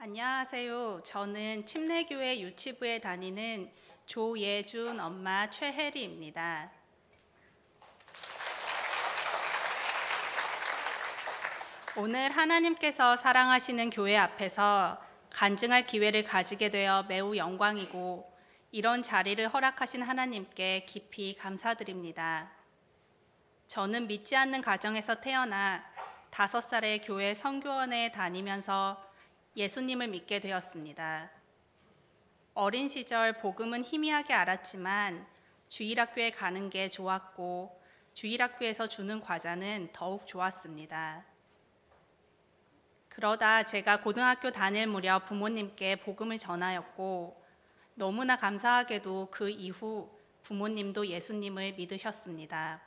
안녕하세요. 저는 침례교회 유치부에 다니는 조예준 엄마 최혜리입니다. 오늘 하나님께서 사랑하시는 교회 앞에서 간증할 기회를 가지게 되어 매우 영광이고 이런 자리를 허락하신 하나님께 깊이 감사드립니다. 저는 믿지 않는 가정에서 태어나 5살에 교회 선교원에 다니면서 예수님을 믿게 되었습니다. 어린 시절 복음은 희미하게 알았지만 주일학교에 가는 게 좋았고 주일학교에서 주는 과자는 더욱 좋았습니다. 그러다 제가 고등학교 다닐 무렵 부모님께 복음을 전하였고 너무나 감사하게도 그 이후 부모님도 예수님을 믿으셨습니다.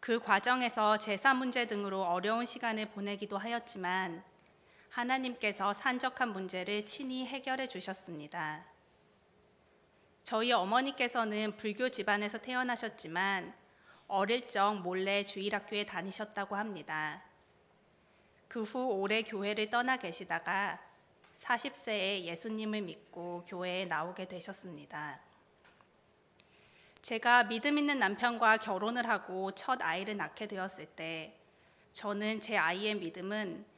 그 과정에서 제사 문제 등으로 어려운 시간을 보내기도 하였지만 하나님께서 산적한 문제를 친히 해결해 주셨습니다. 저희 어머니께서는 불교 집안에서 태어나셨지만 어릴 적 몰래 주일학교에 다니셨다고 합니다. 그 후 오래 교회를 떠나 계시다가 40세에 예수님을 믿고 교회에 나오게 되셨습니다. 제가 믿음 있는 남편과 결혼을 하고 첫 아이를 낳게 되었을 때 저는 제 아이의 믿음은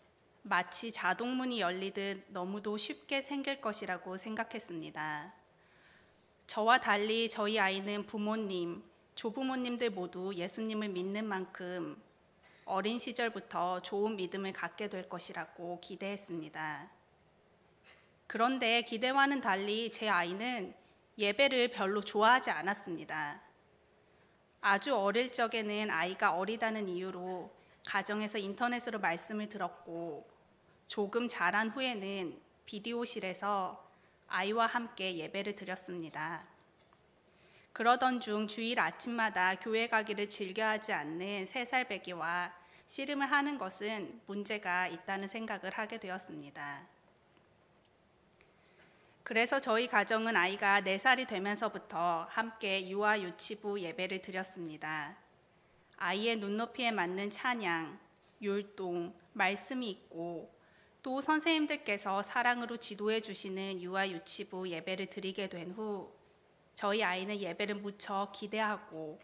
마치 자동문이 열리듯 너무도 쉽게 생길 것이라고 생각했습니다. 저와 달리 저희 아이는 부모님, 조부모님들 모두 예수님을 믿는 만큼 어린 시절부터 좋은 믿음을 갖게 될 것이라고 기대했습니다. 그런데 기대와는 달리 제 아이는 예배를 별로 좋아하지 않았습니다. 아주 어릴 적에는 아이가 어리다는 이유로 가정에서 인터넷으로 말씀을 들었고 조금 자란 후에는 비디오실에서 아이와 함께 예배를 드렸습니다. 그러던 중 주일 아침마다 교회 가기를 즐겨하지 않는 3살 배기와 씨름을 하는 것은 문제가 있다는 생각을 하게 되었습니다. 그래서 저희 가정은 아이가 4살이 되면서부터 함께 유아 유치부 예배를 드렸습니다. 아이의 눈높이에 맞는 찬양, 율동, 말씀이 있고 또 선생님들께서 사랑으로 지도해 주시는 유아 유치부 예배를 드리게 된 후 저희 아이는 예배를 무척 기대하고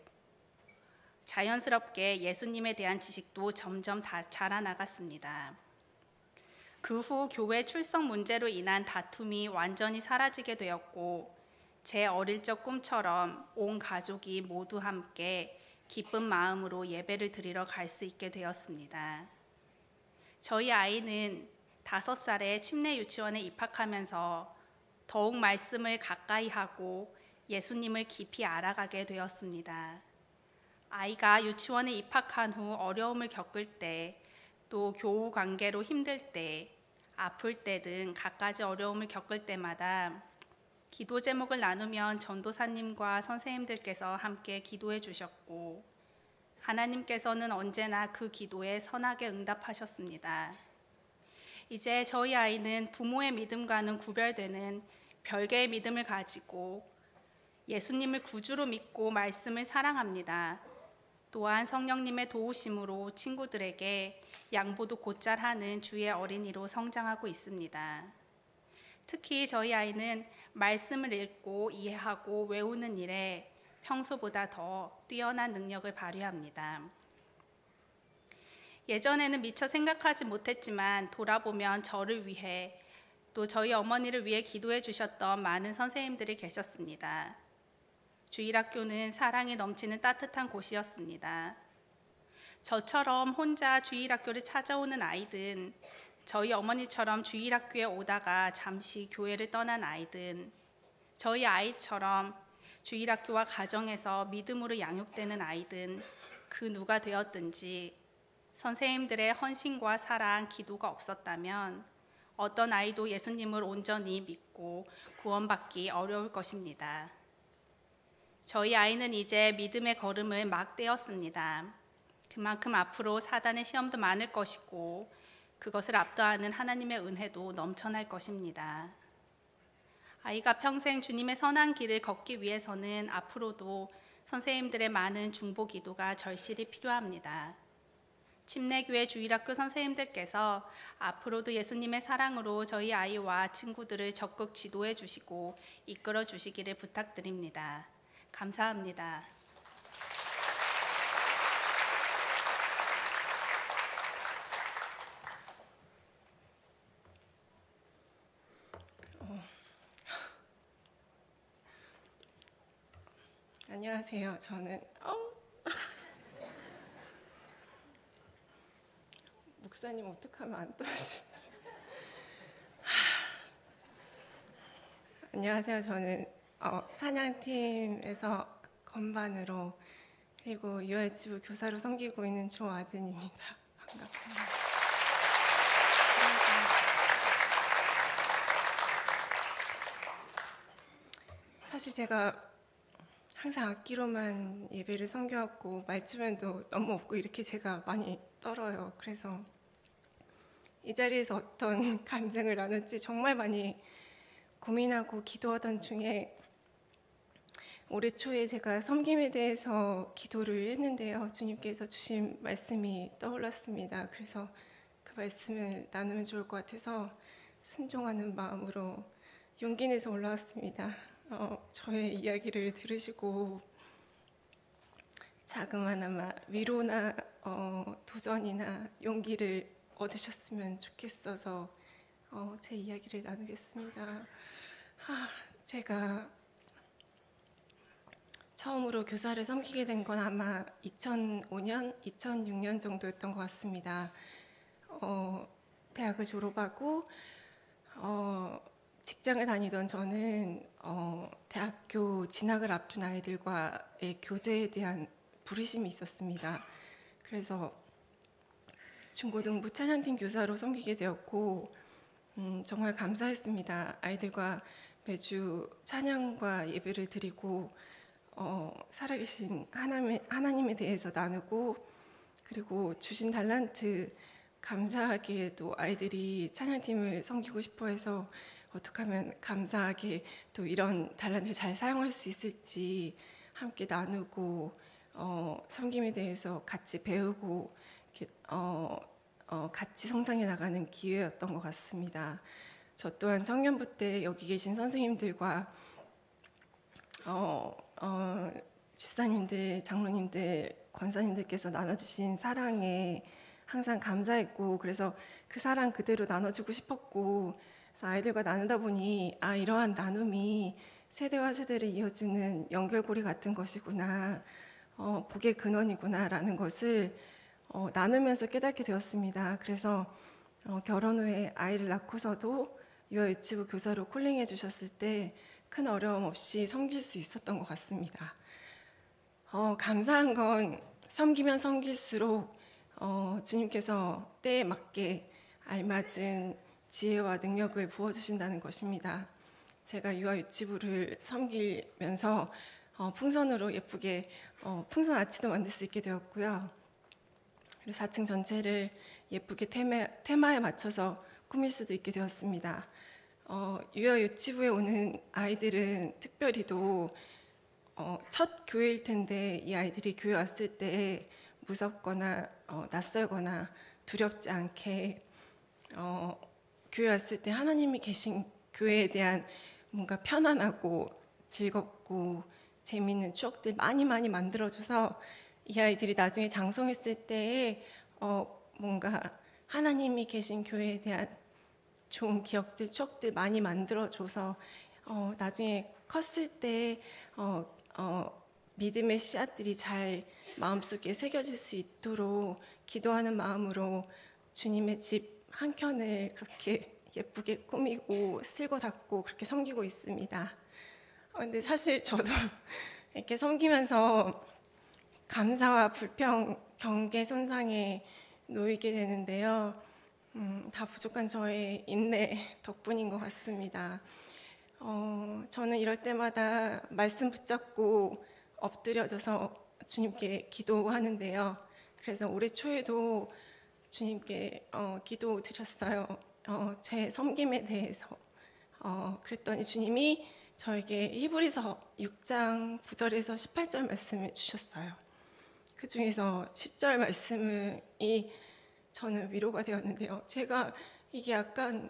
자연스럽게 예수님에 대한 지식도 점점 자라나갔습니다. 그 후 교회 출석 문제로 인한 다툼이 완전히 사라지게 되었고 제 어릴 적 꿈처럼 온 가족이 모두 함께 기쁜 마음으로 예배를 드리러 갈 수 있게 되었습니다. 저희 아이는 5살에 침례 유치원에 입학하면서 더욱 말씀을 가까이 하고 예수님을 깊이 알아가게 되었습니다. 아이가 유치원에 입학한 후 어려움을 겪을 때 또 교우 관계로 힘들 때, 아플 때 등 갖가지 어려움을 겪을 때마다 기도 제목을 나누면 전도사님과 선생님들께서 함께 기도해 주셨고 하나님께서는 언제나 그 기도에 선하게 응답하셨습니다. 이제 저희 아이는 부모의 믿음과는 구별되는 별개의 믿음을 가지고 예수님을 구주로 믿고 말씀을 사랑합니다. 또한 성령님의 도우심으로 친구들에게 양보도 곧잘 하는 주의 어린이로 성장하고 있습니다. 특히 저희 아이는 말씀을 읽고 이해하고 외우는 일에 평소보다 더 뛰어난 능력을 발휘합니다. 예전에는 미처 생각하지 못했지만 돌아보면 저를 위해 또 저희 어머니를 위해 기도해 주셨던 많은 선생님들이 계셨습니다. 주일학교는 사랑이 넘치는 따뜻한 곳이었습니다. 저처럼 혼자 주일학교를 찾아오는 아이든 저희 어머니처럼 주일학교에 오다가 잠시 교회를 떠난 아이든 저희 아이처럼 주일학교와 가정에서 믿음으로 양육되는 아이든 그 누가 되었든지 선생님들의 헌신과 사랑, 기도가 없었다면 어떤 아이도 예수님을 온전히 믿고 구원받기 어려울 것입니다. 저희 아이는 이제 믿음의 걸음을 막 떼었습니다. 그만큼 앞으로 사단의 시험도 많을 것이고 그것을 압도하는 하나님의 은혜도 넘쳐날 것입니다. 아이가 평생 주님의 선한 길을 걷기 위해서는 앞으로도 선생님들의 많은 중보 기도가 절실히 필요합니다. 침례교회 주일학교 선생님들께서 앞으로도 예수님의 사랑으로 저희 아이와 친구들을 적극 지도해 주시고 이끌어 주시기를 부탁드립니다. 감사합니다. 안녕하세요. 저는 목사님 어떡하면 안 떨어지지? 안녕하세요. 저는 찬양팀에서 건반으로 그리고 유아유치부 교사로 섬기고 있는 조아진입니다. 반갑습니다. 사실 제가 항상 악기로만 예배를 섬겨왔고 말주변도 너무 없고 이렇게 제가 많이 떨어요. 그래서 이 자리에서 어떤 간증을 나눌지 정말 많이 고민하고 기도하던 중에 올해 초에 제가 섬김에 대해서 기도를 했는데요. 주님께서 주신 말씀이 떠올랐습니다. 그래서 그 말씀을 나누면 좋을 것 같아서 순종하는 마음으로 용기 내서 올라왔습니다. 저의 이야기를 들으시고 자그마나마 위로나 도전이나 용기를 얻으셨으면 좋겠어서 제 이야기를 나누겠습니다. 제가 처음으로 교사를 섬기게 된 건 아마 2005년, 2006년 정도였던 것 같습니다. 대학을 졸업하고 직장을 다니던 저는 대학교 진학을 앞둔 아이들과의 교제에 대한 부르심이 있었습니다. 그래서 중고등부 찬양팀 교사로 섬기게 되었고 정말 감사했습니다. 아이들과 매주 찬양과 예배를 드리고 살아계신 하나님에 대해서 나누고 그리고 주신 달란트 감사하게도 아이들이 찬양팀을 섬기고 싶어해서 어떻게 하면 감사하게 또 이런 달란트를 잘 사용할 수 있을지 함께 나누고 섬김에 대해서 같이 배우고 이렇게, 같이 성장해 나가는 기회였던 것 같습니다. 저 또한 청년부 때 여기 계신 선생님들과 집사님들, 장로님들, 권사님들께서 나눠주신 사랑에 항상 감사했고 그래서 그 사랑 그대로 나눠주고 싶었고 그래서 아이들과 나누다 보니 이러한 나눔이 세대와 세대를 이어주는 연결고리 같은 것이구나, 복의 근원이구나라는 것을 나누면서 깨닫게 되었습니다. 그래서 결혼 후에 아이를 낳고서도 유아유치부 교사로 콜링해 주셨을 때 큰 어려움 없이 섬길 수 있었던 것 같습니다. 감사한 건 섬기면 섬길수록 주님께서 때에 맞게 알맞은 지혜와 능력을 부어주신다는 것입니다. 제가 유아유치부를 섬기면서 풍선으로 예쁘게 풍선 아치도 만들 수 있게 되었고요. 그리고 4층 전체를 예쁘게 테마에 맞춰서 꾸밀 수도 있게 되었습니다. 유아유치부에 오는 아이들은 특별히도 첫 교회일 텐데 이 아이들이 교회 왔을 때 무섭거나 낯설거나 두렵지 않게 교회 왔을 때 하나님이 계신 교회에 대한 뭔가 편안하고 즐겁고 재미있는 추억들 많이 만들어줘서 이 아이들이 나중에 장성했을 때에 뭔가 하나님이 계신 교회에 대한 좋은 기억들, 추억들 많이 만들어줘서 나중에 컸을 때 믿음의 씨앗들이 잘 마음속에 새겨질 수 있도록 기도하는 마음으로 주님의 집 한켠을 그렇게 예쁘게 꾸미고 쓸고 닦고 그렇게 섬기고 있습니다. 근데 사실 저도 이렇게 섬기면서 감사와 불평, 경계선상에 놓이게 되는데요. 다 부족한 저의 인내 덕분인 것 같습니다. 저는 이럴 때마다 말씀 붙잡고 엎드려져서 주님께 기도하는데요. 그래서 올해 초에도 주님께 기도 드렸어요. 제 섬김에 대해서. 그랬더니 주님이 저에게 히브리서 6장 9절에서 18절 말씀을 주셨어요. 그 중에서 10절 말씀이 저는 위로가 되었는데요. 제가 이게 약간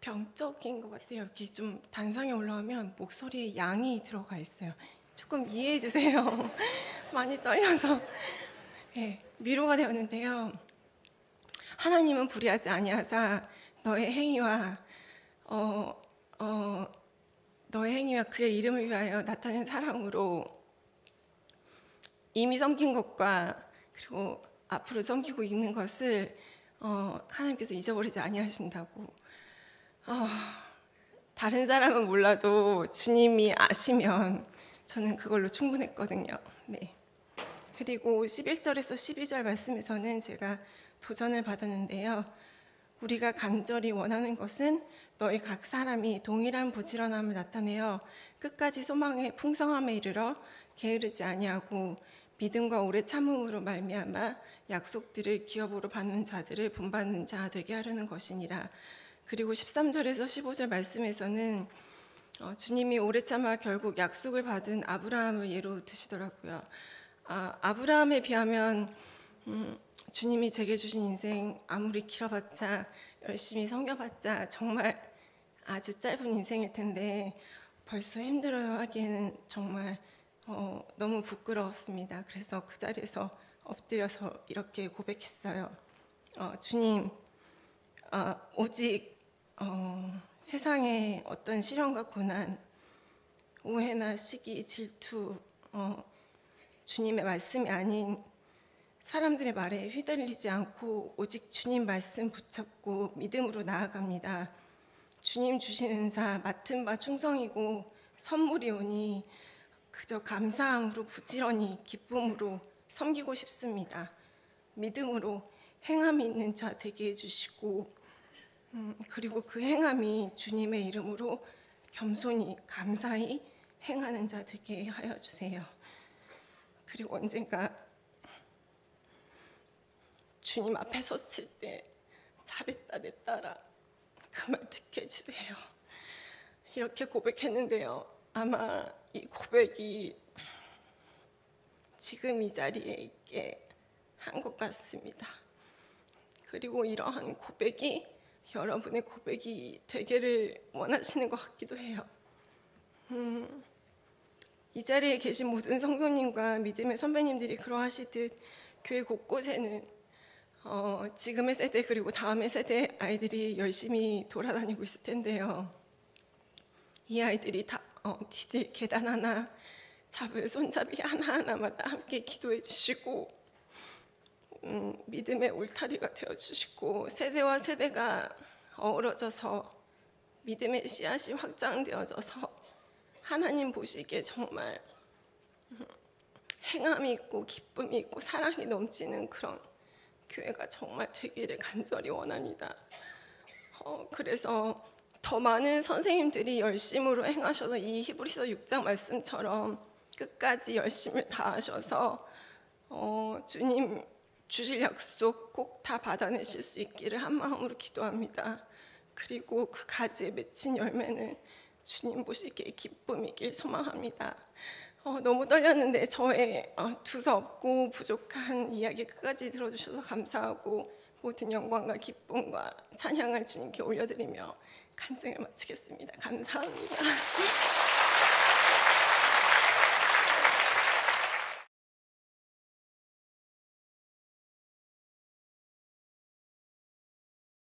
병적인 것 같아요. 이렇게 좀 단상에 올라오면 목소리에 양이 들어가 있어요. 조금 이해해 주세요. 많이 떨려서. 네, 위로가 되었는데요. 하나님은 불의하지 아니하사 너의 행위와 너의 행위와 그의 이름을 위하여 나타낸 사랑으로 이미 섬긴 것과 그리고 앞으로 섬기고 있는 것을 하나님께서 잊어버리지 아니하신다고. 다른 사람은 몰라도 주님이 아시면 저는 그걸로 충분했거든요. 네. 그리고 11절에서 12절 말씀에서는 제가 도전을 받았는데요. 우리가 간절히 원하는 것은 너희 각 사람이 동일한 부지런함을 나타내어 끝까지 소망의 풍성함에 이르러 게으르지 아니하고 믿음과 오래 참음으로 말미암아 약속들을 기업으로 받는 자들을 본받는 자 되게 하려는 것이니라. 그리고 13절에서 15절 말씀에서는 주님이 오래 참아 결국 약속을 받은 아브라함을 예로 드시더라고요. 아브라함에 비하면 주님이 제게 주신 인생 아무리 길어봤자 열심히 섬겨봤자 정말 아주 짧은 인생일 텐데 벌써 힘들어요 하기에는 정말 너무 부끄러웠습니다. 그래서 그 자리에서 엎드려서 이렇게 고백했어요. 주님, 오직 세상의 어떤 시련과 고난, 오해나 시기, 질투, 주님의 말씀이 아닌 사람들의 말에 휘둘리지 않고 오직 주님 말씀 붙잡고 믿음으로 나아갑니다. 주님 주신 은사 맡은 바 충성이고 선물이 오니 그저 감사함으로 부지런히 기쁨으로 섬기고 싶습니다. 믿음으로 행함이 있는 자 되게 해주시고 그리고 그 행함이 주님의 이름으로 겸손히 감사히 행하는 자 되게 하여 주세요. 그리고 언젠가 주님 앞에 섰을 때 잘했다 내 딸아 그 말 듣게 해주세요. 이렇게 고백했는데요. 아마 이 고백이 지금 이 자리에 있게 한 것 같습니다. 그리고 이러한 고백이 여러분의 고백이 되기를 원하시는 것 같기도 해요. 이 자리에 계신 모든 성도님과 믿음의 선배님들이 그러하시듯 교회 곳곳에는 지금의 세대 그리고 다음의 세대 아이들이 열심히 돌아다니고 있을 텐데요. 이 아이들이 다 디딜 계단 하나 잡을 손잡이 하나하나마다 함께 기도해 주시고 믿음의 울타리가 되어 주시고 세대와 세대가 어우러져서 믿음의 씨앗이 확장되어져서 하나님 보시기에 정말 행함이 있고 기쁨이 있고 사랑이 넘치는 그런 교회가 정말 되기를 간절히 원합니다. 그래서 더 많은 선생님들이 열심으로 행하셔서 이 히브리서 6장 말씀처럼 끝까지 열심을 다하셔서 주님 주실 약속 꼭 다 받아내실 수 있기를 한 마음으로 기도합니다. 그리고 그 가지에 맺힌 열매는 주님 보시기에 기쁨이길 소망합니다. 너무 떨렸는데 저의 두서없고 부족한 이야기 끝까지 들어주셔서 감사하고 모든 영광과 기쁨과 찬양을 주님께 올려드리며 간증을 마치겠습니다. 감사합니다.